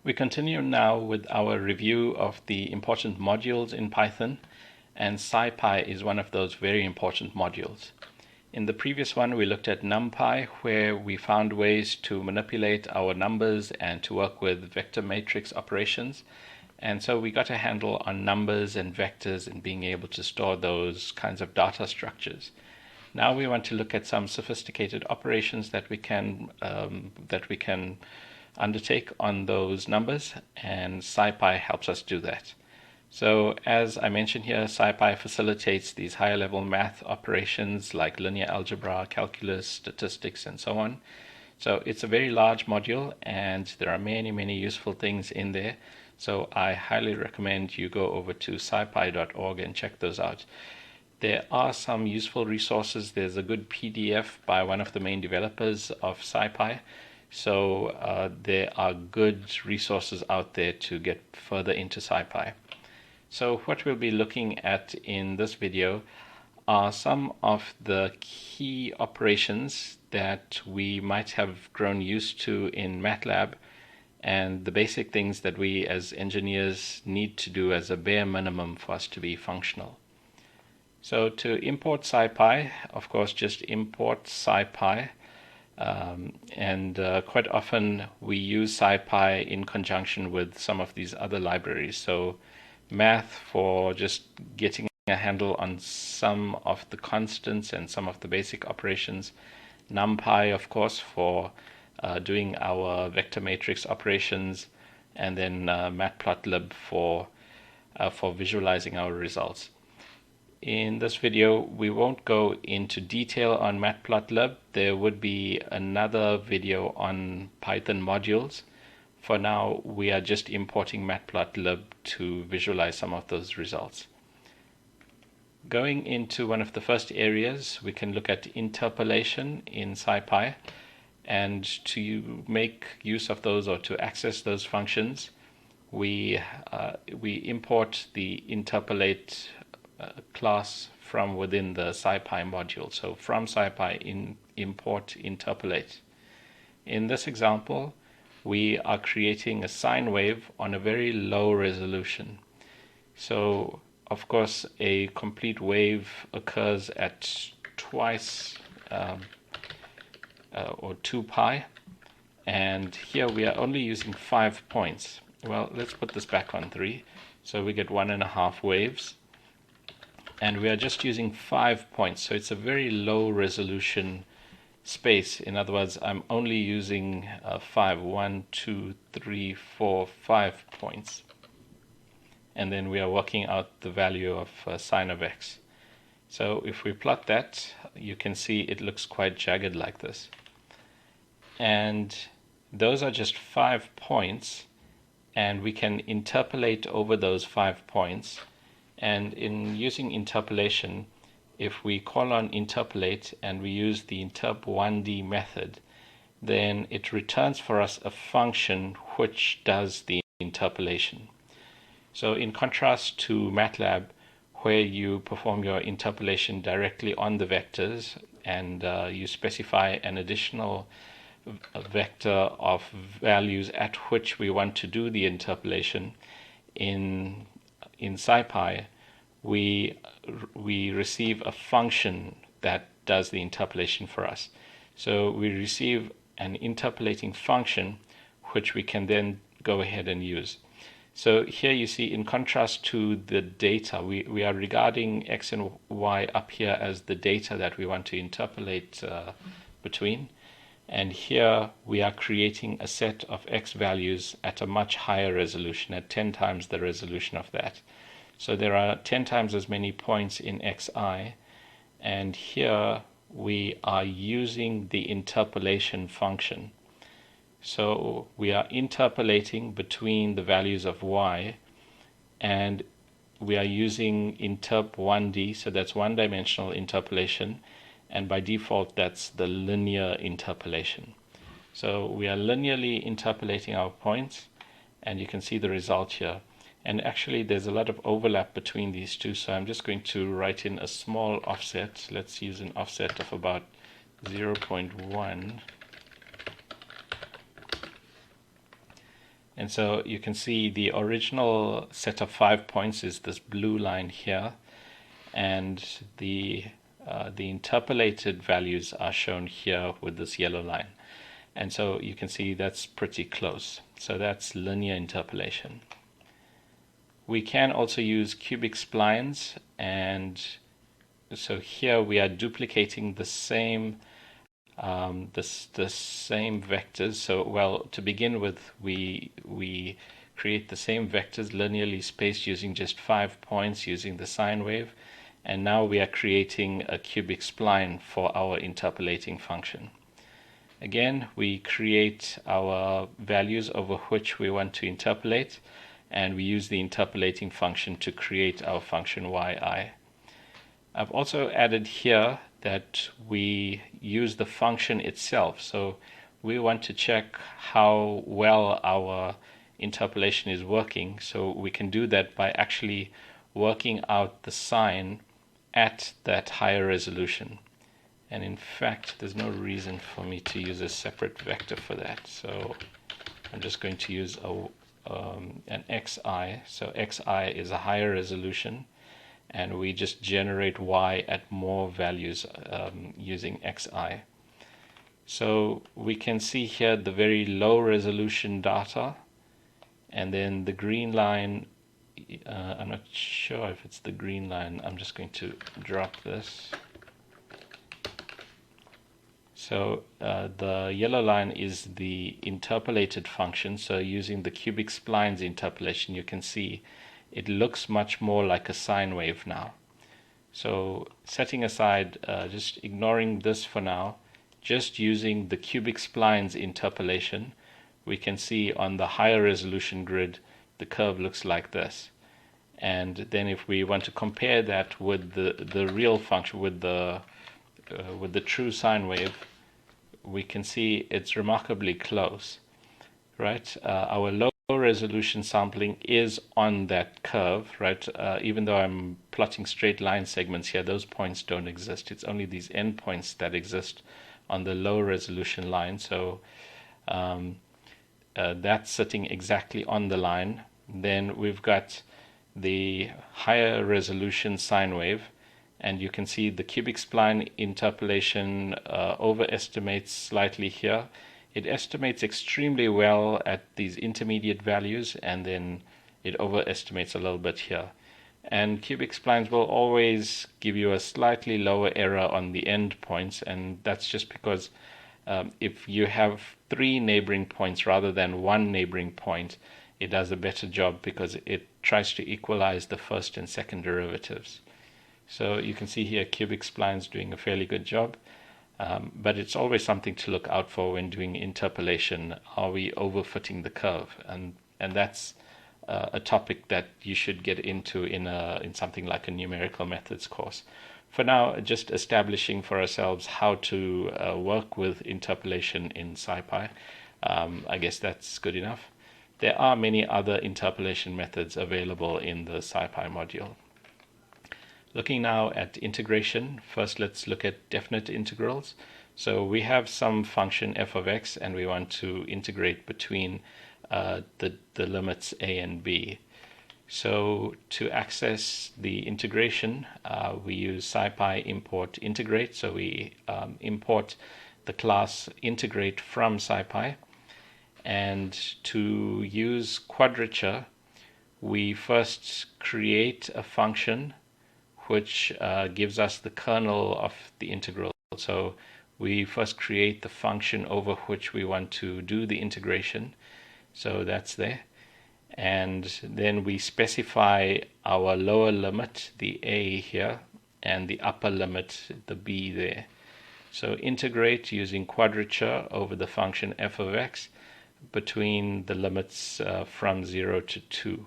We continue now with our review of the important modules in Python, and Scipy is one of those very important modules. In the previous one, we looked at NumPy, where we found ways to manipulate our numbers and to work with vector matrix operations. And so we got a handle on numbers and vectors and being able to store those kinds of data structures. Now we want to look at some sophisticated operations that we can undertake on those numbers, and Scipy helps us do that. So as I mentioned here, Scipy facilitates these higher level math operations like linear algebra, calculus, statistics, and so on. So it's a very large module, and there are many useful things in there. So I highly recommend you go over to scipy.org and check those out. There are some useful resources. There's a good PDF by one of the main developers of Scipy. So there are good resources out there to get further into Scipy. So what we'll be looking at in this video are some of the key operations that we might have grown used to in MATLAB, and the basic things that we as engineers need to do as a bare minimum for us to be functional. So to import Scipy, of course, just import Scipy. Quite often we use Scipy in conjunction with some of these other libraries. So math for just getting a handle on some of the constants and some of the basic operations. NumPy, of course, for doing our vector matrix operations, and then matplotlib for visualizing our results. In this video, we won't go into detail on matplotlib. There would be another video on Python modules. For now, we are just importing matplotlib to visualize some of those results. Going into one of the first areas, we can look at interpolation in Scipy. And to make use of those or to access those functions, we import the interpolate class from within the Scipy module. So from Scipy, import interpolate. In this example, we are creating a sine wave on a very low resolution. So of course a complete wave occurs at twice or 2 pi, and here we are only using 5 points. Well, let's put this back on 3, so we get 1.5 waves, and we are just using 5 points, so it's a very low resolution space. In other words, I'm only using 5, 1, 2, 3, 4, 5 points, and then we are working out the value of sine of x. So if we plot that, you can see it looks quite jagged like this. And those are just 5 points, and we can interpolate over those 5 points. And in using interpolation, if we call on interpolate and we use the interp1d method, then it returns for us a function which does the interpolation. So in contrast to MATLAB, where you perform your interpolation directly on the vectors and you specify an additional vector of values at which we want to do the interpolation, in Scipy we receive a function that does the interpolation for us. So we receive an interpolating function which we can then go ahead and use. So here you see, in contrast to the data, we are regarding x and y up here as the data that we want to interpolate between. And here we are creating a set of x values at a much higher resolution, at 10 times the resolution of that. So there are 10 times as many points in xi, and here we are using the interpolation function. So we are interpolating between the values of y, and we are using interp1d, so that's one-dimensional interpolation, and by default that's the linear interpolation. So we are linearly interpolating our points, and you can see the result here. And actually there's a lot of overlap between these two, so I'm just going to write in a small offset. Let's use an offset of about 0.1. And so you can see the original set of 5 points is this blue line here, and the interpolated values are shown here with this yellow line. And so you can see that's pretty close. So that's linear interpolation. We can also use cubic splines, and so here we are duplicating the same the same vectors. So, well, to begin with, we create the same vectors linearly spaced using just 5 points using the sine wave, and now we are creating a cubic spline for our interpolating function. Again, we create our values over which we want to interpolate, and we use the interpolating function to create our function yi. I've also added here that we use the function itself. So we want to check how well our interpolation is working. So we can do that by actually working out the sine at that higher resolution. And in fact, there's no reason for me to use a separate vector for that. So I'm just going to use an xi. So xi is a higher resolution, and we just generate y at more values using xi. So we can see here the very low resolution data, and then the green line, I'm not sure if it's the green line, I'm just going to drop this. So the yellow line is the interpolated function. So using the cubic splines interpolation, you can see it looks much more like a sine wave now. So setting aside, just ignoring this for now, just using the cubic splines interpolation, we can see on the higher resolution grid, the curve looks like this. And then if we want to compare that with the real function, with the true sine wave, we can see it's remarkably close, right? Our low resolution sampling is on that curve, right? Even though I'm plotting straight line segments here, those points don't exist. It's only these endpoints that exist on the low resolution line. So that's sitting exactly on the line. Then we've got the higher resolution sine wave, and you can see the cubic spline interpolation overestimates slightly here. It estimates extremely well at these intermediate values, and then it overestimates a little bit here. And cubic splines will always give you a slightly lower error on the end points, and that's just because if you have 3 neighboring points rather than 1 neighboring point, it does a better job because it tries to equalize the first and second derivatives. So you can see here cubic splines doing a fairly good job. But it's always something to look out for when doing interpolation. Are we overfitting the curve? And that's a topic that you should get into in something like a numerical methods course. For now, just establishing for ourselves how to work with interpolation in Scipy. I guess that's good enough. There are many other interpolation methods available in the Scipy module. Looking now at integration, first let's look at definite integrals. So we have some function f of x, and we want to integrate between the limits a and b. So to access the integration, we use Scipy import integrate. So we import the class integrate from Scipy. And to use quadrature, we first create a function which gives us the kernel of the integral. So we first create the function over which we want to do the integration. So that's there. And then we specify our lower limit, the a here, and the upper limit, the b there. So integrate using quadrature over the function f of x between the limits from 0 to 2.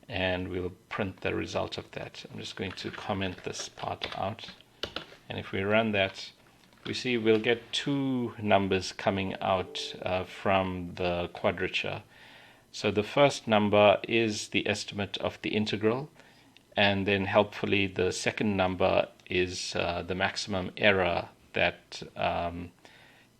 And we'll print the result of that. I'm just going to comment this part out. And if we run that, we see we'll get 2 numbers coming out from the quadrature. So the first number is the estimate of the integral, and then helpfully the second number is the maximum error that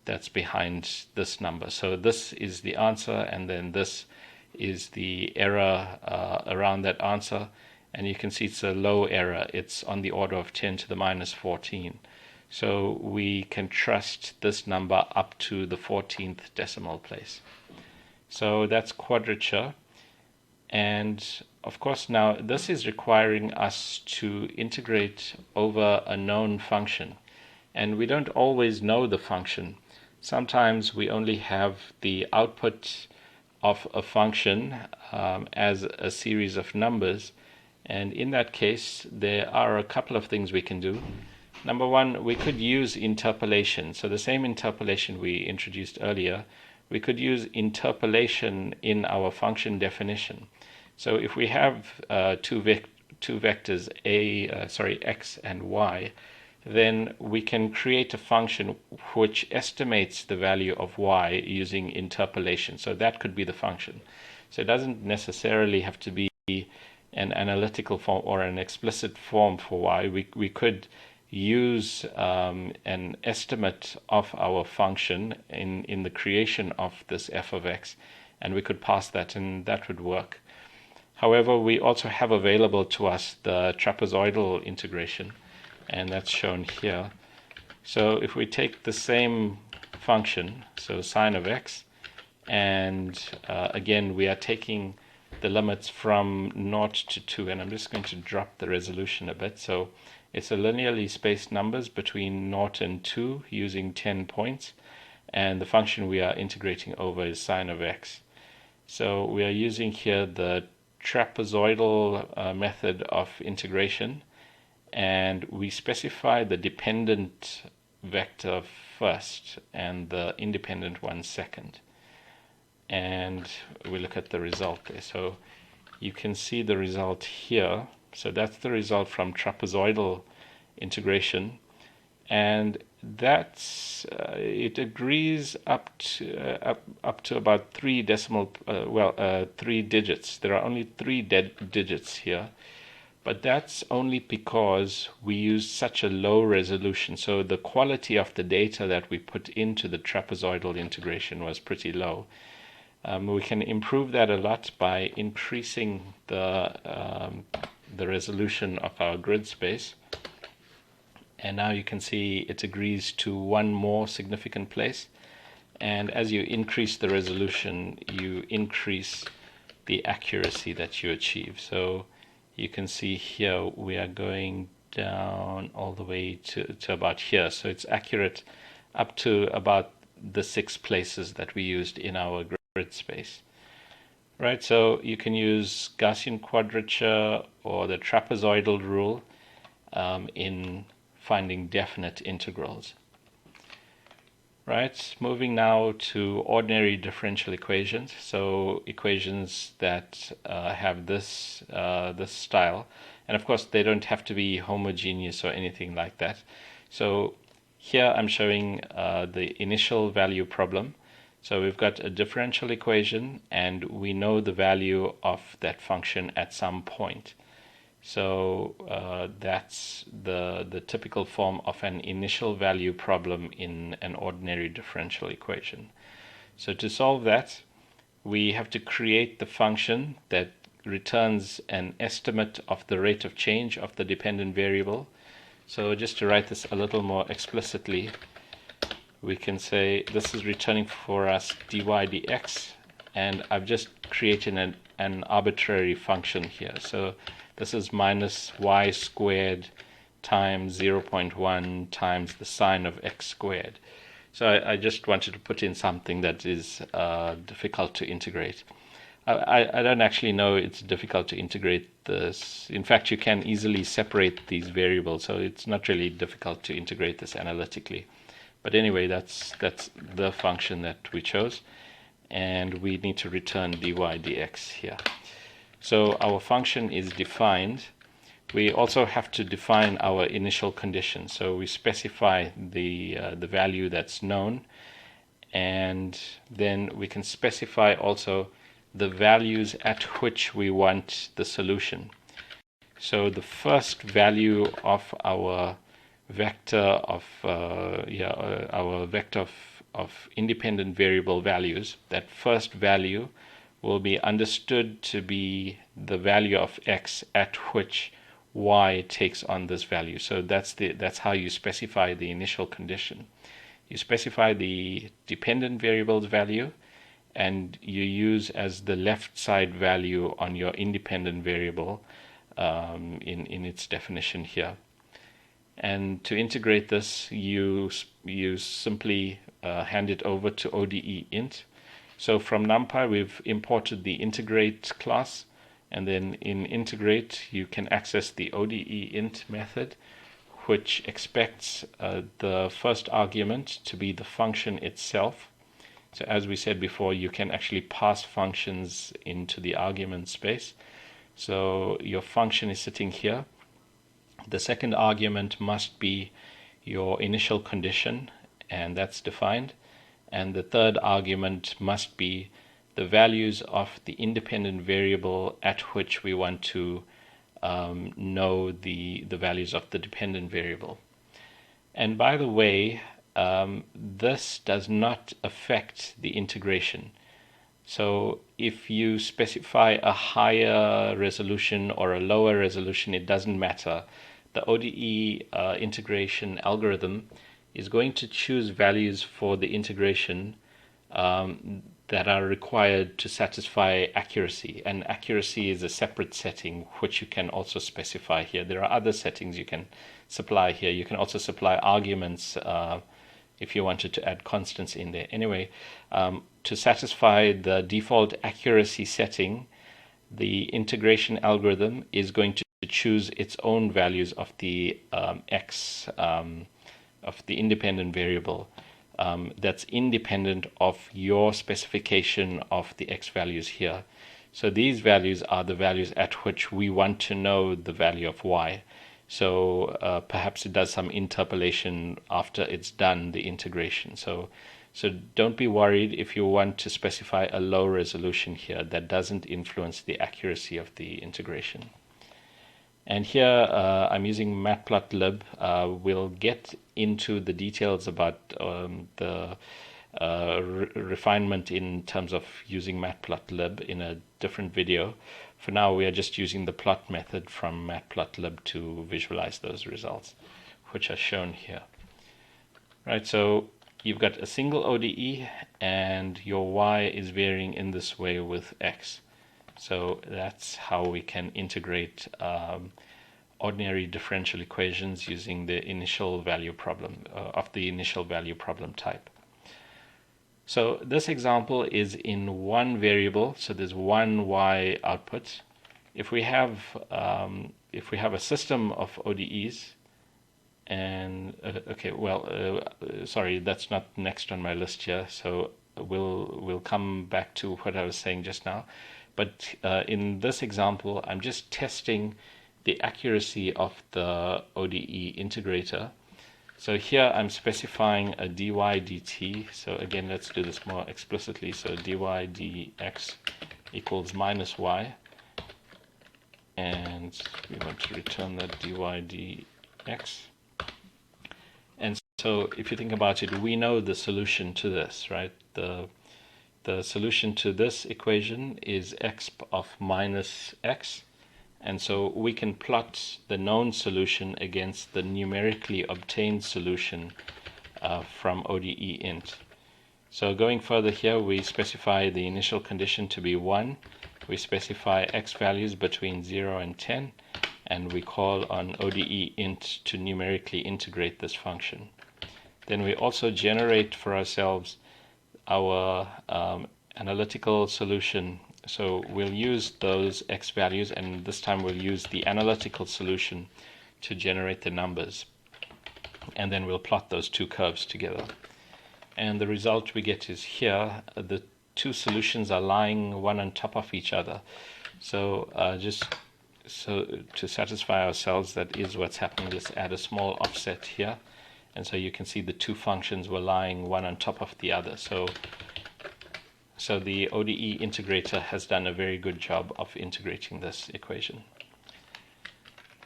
that's behind this number. So this is the answer, and then this is the error around that answer. And you can see it's a low error. It's on the order of 10 to the minus 14. So we can trust this number up to the 14th decimal place. So that's quadrature. And of course now this is requiring us to integrate over a known function. And we don't always know the function. Sometimes we only have the output of a function as a series of numbers. And in that case, there are a couple of things we can do. Number one, we could use interpolation. So the same interpolation we introduced earlier, we could use interpolation in our function definition. So if we have two vectors, x and y, then we can create a function which estimates the value of y using interpolation. So that could be the function. So it doesn't necessarily have to be an analytical form or an explicit form for y. We could use an estimate of our function in the creation of this f of x, and we could pass that, and that would work. However, we also have available to us the trapezoidal integration, and that's shown here. So if we take the same function, so sine of x, and again we are taking the limits from 0 to 2, and I'm just going to drop the resolution a bit. So it's a linearly spaced numbers between 0 and 2 using 10 points, and the function we are integrating over is sine of x. So we are using here the trapezoidal method of integration, and we specify the dependent vector first and the independent one second. And we look at the result there. So you can see the result here. So that's the result from trapezoidal integration, and that's it agrees up to about 3 digits. There are only 3 digits here, but that's only because we use such a low resolution. So the quality of the data that we put into the trapezoidal integration was pretty low. We can improve that a lot by increasing the resolution of our grid space. And now you can see it agrees to one more significant place. And as you increase the resolution, you increase the accuracy that you achieve. So you can see here we are going down all the way to about here. So it's accurate up to about the 6 places that we used in our grid space. Right, so you can use Gaussian quadrature or the trapezoidal rule in finding definite integrals. Right, moving now to ordinary differential equations. So equations that have this style, and of course they don't have to be homogeneous or anything like that. So here I'm showing the initial value problem. So we've got a differential equation, and we know the value of that function at some point. So that's the typical form of an initial value problem in an ordinary differential equation. So to solve that, we have to create the function that returns an estimate of the rate of change of the dependent variable. So just to write this a little more explicitly, we can say this is returning for us dy dx, and I've just created an arbitrary function here. So this is minus y squared times 0.1 times the sine of x squared. So I just wanted to put in something that is difficult to integrate. I don't actually know it's difficult to integrate this. In fact, you can easily separate these variables, so it's not really difficult to integrate this analytically. But anyway, that's the function that we chose, and we need to return dy dx here. So our function is defined. We also have to define our initial condition. So we specify the value that's known, and then we can specify also the values at which we want the solution. So the first value of our vector of of independent variable values, that first value will be understood to be the value of x at which y takes on this value. So that's how you specify the initial condition. You specify the dependent variable's value, and you use as the left side value on your independent variable in its definition here. And to integrate this, you simply hand it over to ODE int. So from NumPy, we've imported the integrate class, and then in integrate, you can access the ODE int method, which expects the first argument to be the function itself. So as we said before, you can actually pass functions into the argument space. So your function is sitting here. The second argument must be your initial condition, and that's defined. And the third argument must be the values of the independent variable at which we want to know the values of the dependent variable. And by the way, this does not affect the integration. So if you specify a higher resolution or a lower resolution, it doesn't matter. The ODE integration algorithm is going to choose values for the integration that are required to satisfy accuracy. And accuracy is a separate setting which you can also specify here. There are other settings you can supply here. You can also supply arguments if you wanted to add constants in there. Anyway, to satisfy the default accuracy setting, the integration algorithm is going to choose its own values of the x of the independent variable that's independent of your specification of the x values here. So these values are the values at which we want to know the value of y. So perhaps it does some interpolation after it's done the integration. So don't be worried if you want to specify a low resolution here. That doesn't influence the accuracy of the integration. And here I'm using matplotlib. We'll get into the details about the refinement in terms of using matplotlib in a different video. For now, we are just using the plot method from matplotlib to visualize those results, which are shown here. Right, so you've got a single ODE, and your y is varying in this way with x. So that's how we can integrate ordinary differential equations using the initial value problem of the initial value problem type. So this example is in one variable, so there's one y output. If we have a system of ODEs, and sorry, that's not next on my list here. So we'll come back to what I was saying just now. But in this example, I'm just testing the accuracy of the ODE integrator. So here I'm specifying a dy dt. So again, let's do this more explicitly. So dy dx equals minus y. And we want to return that dy dx. And so if you think about it, we know the solution to this, right? The solution to this equation is x of minus x. And so we can plot the known solution against the numerically obtained solution from ODE int. So going further here, we specify the initial condition to be 1. We specify x values between 0 and 10. And we call on ODE int to numerically integrate this function. Then we also generate for ourselves our analytical solution. So we'll use those x values, and this time we'll use the analytical solution to generate the numbers. And then we'll plot those two curves together. And the result we get is here. The two solutions are lying one on top of each other. So to satisfy ourselves, that is what's happening. Let's add a small offset here. And so you can see the two functions were lying one on top of the other. So the ODE integrator has done a very good job of integrating this equation.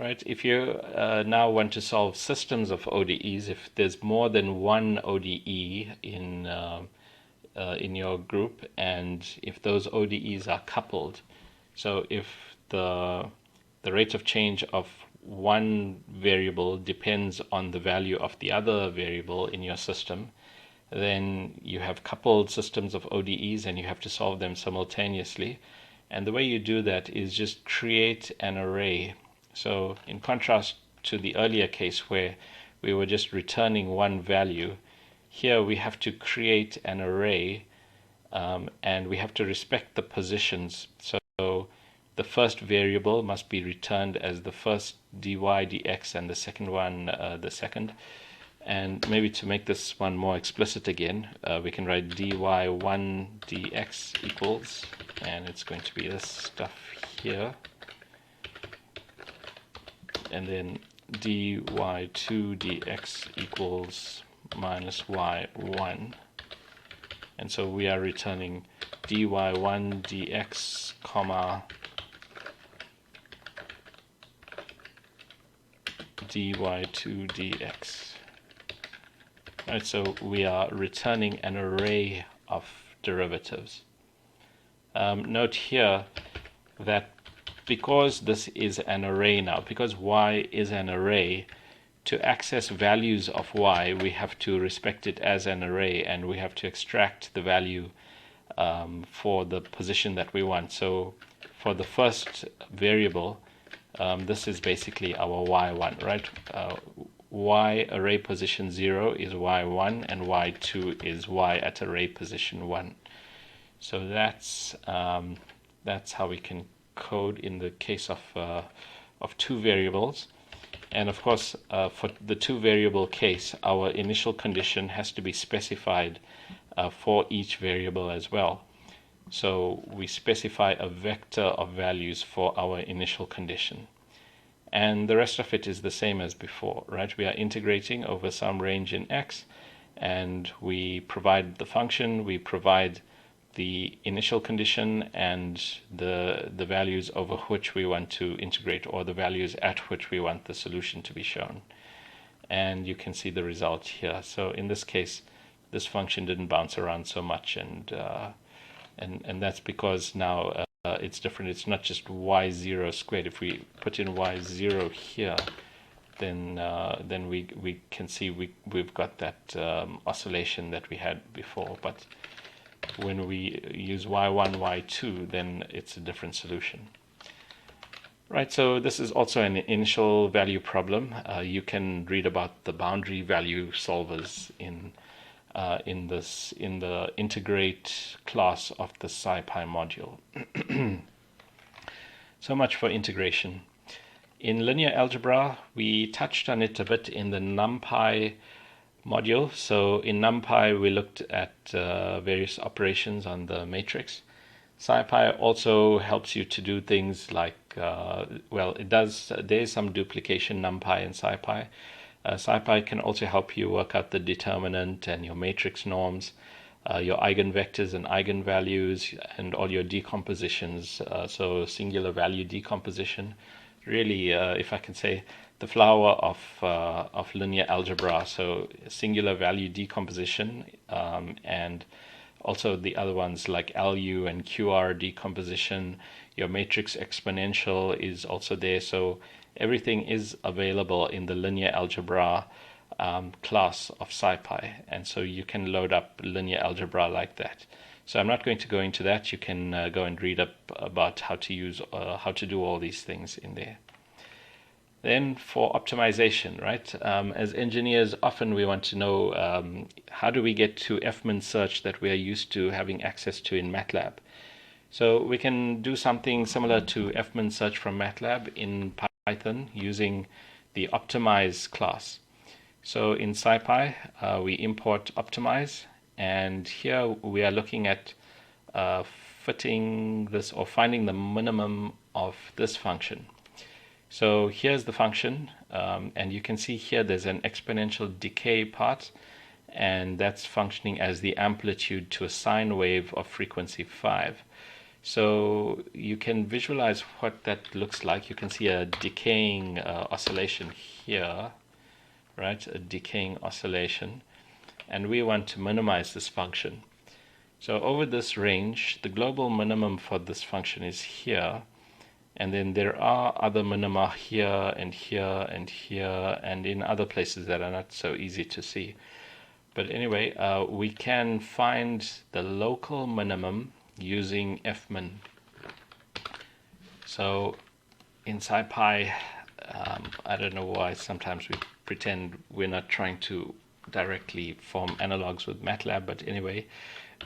right? If you now want to solve systems of ODEs, if there's more than one ODE in your group, and if those ODEs are coupled, so if the rate of change of one variable depends on the value of the other variable in your system, then you have coupled systems of ODEs and you have to solve them simultaneously. And the way you do that is just create an array. So in contrast to the earlier case where we were just returning one value, here we have to create an array, and we have to respect the positions. So the first variable must be returned as the first dy dx, and the second one the second. And maybe to make this one more explicit again, we can write dy1 dx equals, and it's going to be this stuff here, and then dy2 dx equals minus y1. And so we are returning dy1 dx comma dy2 dx. Right, so we are returning an array of derivatives. Note here that because this is an array now, because y is an array, to access values of y, we have to respect it as an array, and we have to extract the value for the position that we want. So for the first variable, this is basically our y1, right? Y array position 0 is y1, and y2 is y at array position 1. So that's how we can code in the case of two variables. And of course, for the two variable case, our initial condition has to be specified for each variable as well. So we specify a vector of values for our initial condition. And the rest of it is the same as before, right? We are integrating over some range in x, and we provide the function, we provide the initial condition and the values over which we want to integrate, or the values at which we want the solution to be shown. And you can see the result here. So in this case, this function didn't bounce around so much, and that's because now it's different. It's not just y0 squared. If we put in y0 here, then we can see we've got that oscillation that we had before. But when we use y1, y2, then it's a different solution. Right, so this is also an initial value problem. You can read about the boundary value solvers in the integrate class of the Scipy module. So much for integration. In linear algebra, we touched on it a bit in the NumPy module. So in NumPy, we looked at various operations on the matrix. Scipy also helps you to do things like, there's some duplication NumPy and Scipy. Scipy can also help you work out the determinant and your matrix norms, your eigenvectors and eigenvalues, and all your decompositions, so singular value decomposition. Really, if I can say, the flower of linear algebra, so singular value decomposition, and also the other ones like LU and QR decomposition. Your matrix exponential is also there, so everything is available in the linear algebra class of Scipy, and so you can load up linear algebra like that. So I'm not going to go into that. You can go and read up about how to do all these things in there. Then for optimization, right? As engineers, often we want to know how do we get to F-min search that we are used to having access to in MATLAB. So we can do something similar to F-min search from MATLAB in Python using the optimize class. So in Scipy, we import optimize, and here we are looking at fitting this or finding the minimum of this function. So here's the function, and you can see here there's an exponential decay part, and that's functioning as the amplitude to a sine wave of frequency 5. So you can visualize what that looks like. You can see a decaying oscillation here, right? A decaying oscillation. And we want to minimize this function. So over this range, the global minimum for this function is here. And then there are other minima here and here and here and in other places that are not so easy to see. But anyway, we can find the local minimum using fmin. So in Scipy, I don't know why sometimes we pretend we're not trying to directly form analogs with MATLAB, but anyway,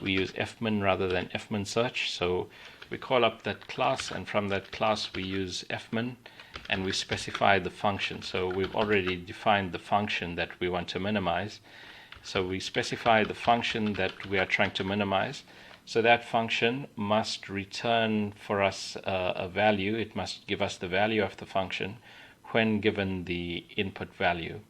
we use fmin rather than fmin search. So we call up that class, and from that class we use fmin, and we specify the function. So we've already defined the function that we want to minimize. So we specify the function that we are trying to minimize. So that function must return for us a value. It must give us the value of the function when given the input value.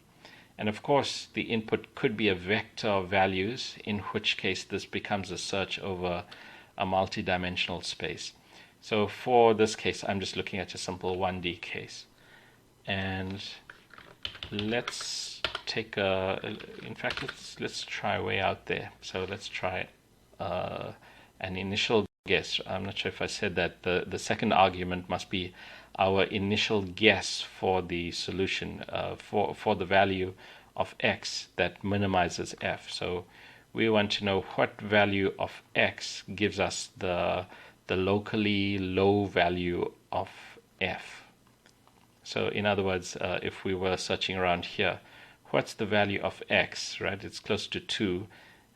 And of course, the input could be a vector of values, in which case this becomes a search over a multi-dimensional space. So for this case, I'm just looking at a simple 1D case. And let's take in fact, let's try way out there. So let's try an initial guess. I'm not sure if I said that. The second argument must be our initial guess for the solution, for the value of x that minimizes f. So we want to know what value of x gives us the locally low value of f. So in other words, if we were searching around here, what's the value of x, right? It's close to 2.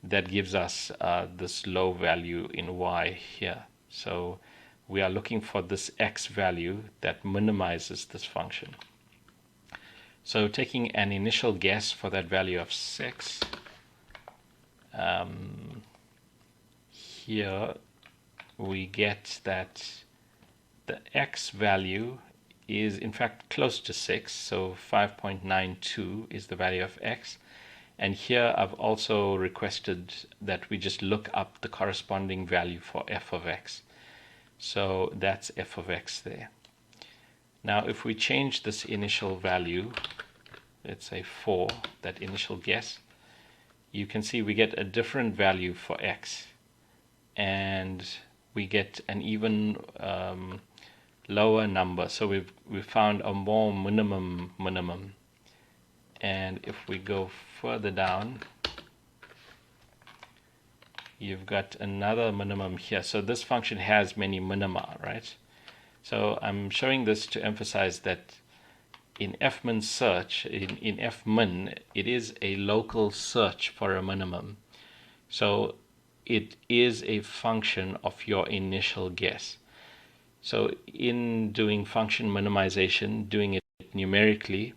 That gives us this low value in y here. So we are looking for this x value that minimizes this function. So taking an initial guess for that value of 6, here we get that the x value is in fact close to 6, so 5.92 is the value of x. And here I've also requested that we just look up the corresponding value for f of x. So that's f of x there. Now if we change this initial value, let's say 4, that initial guess, you can see we get a different value for x. And we get an even lower number. So we've found a more minimum. And if we go further down, you've got another minimum here. So this function has many minima, right? So I'm showing this to emphasize that in fmin search, in fmin, it is a local search for a minimum. So it is a function of your initial guess. So in doing function minimization, doing it numerically,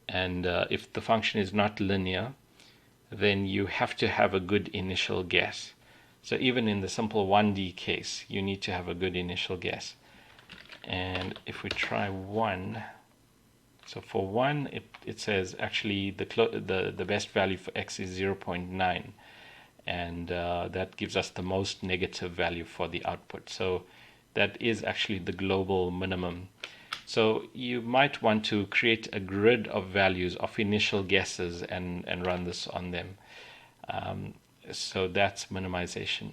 and if the function is not linear, then you have to have a good initial guess. So even in the simple 1D case, you need to have a good initial guess. And if we try 1, so for 1, it says actually the best value for x is 0.9. And that gives us the most negative value for the output. So that is actually the global minimum. So you might want to create a grid of values of initial guesses and run this on them. So that's minimization.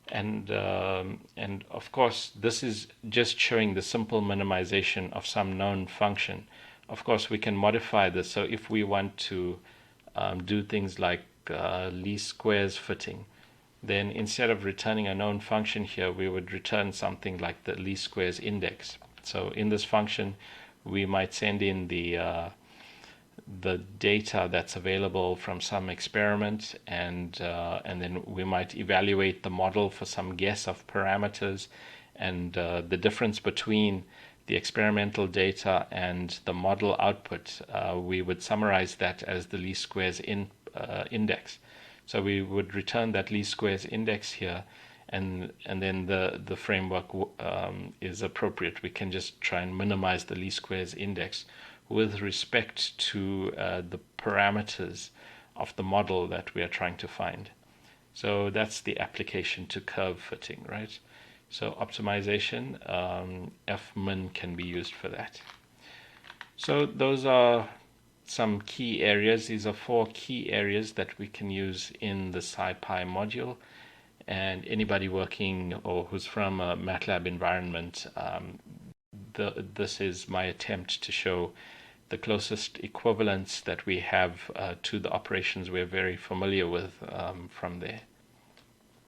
And of course, this is just showing the simple minimization of some known function. Of course, we can modify this. So if we want to do things like least squares fitting, then instead of returning a known function here, we would return something like the least squares index. So in this function, we might send in the data that's available from some experiment, and then we might evaluate the model for some guess of parameters, and the difference between the experimental data and the model output, we would summarize that as the least squares index. So we would return that least squares index here, and then the framework is appropriate. We can just try and minimize the least squares index with respect to the parameters of the model that we are trying to find. So that's the application to curve fitting, right? So optimization, fmin can be used for that. So those are some key areas. These are 4 key areas that we can use in the Scipy module. And anybody working or who's from a MATLAB environment, this is my attempt to show the closest equivalence that we have to the operations we're very familiar with from there.